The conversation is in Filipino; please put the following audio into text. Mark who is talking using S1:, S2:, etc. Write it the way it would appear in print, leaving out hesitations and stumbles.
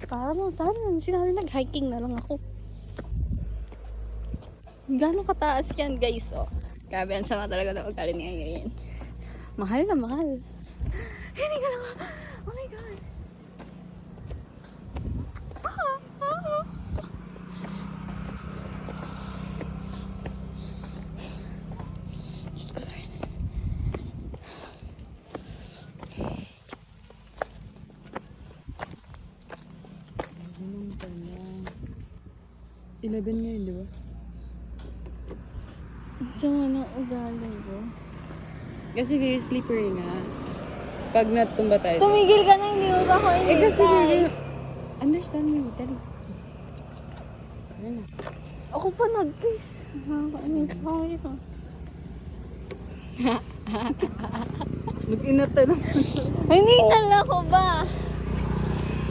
S1: Parang sana sinabi nag-hiking na lang ako. Gano'ng kataas yan guys, oh. Grabe, ang sama talaga ng ugali niya ngayon. Mahal na mahal. Hindi ka lang. Oh my God. Just go there.
S2: Ganun pala. 11 ngayon, di ba?
S1: Ang sama ng ugali ko.
S2: Kasi very slippery nga. Pag natumba tayo.
S1: Tumigil ka na, hindi mo ba ako
S2: Eh kasi
S1: inintay?
S2: understand me, dali. Ano na?
S1: Ako pa nag-kiss. Nakakainis pa ako ito.
S2: Mag-inata naman.
S1: Hindi na lang ako ba?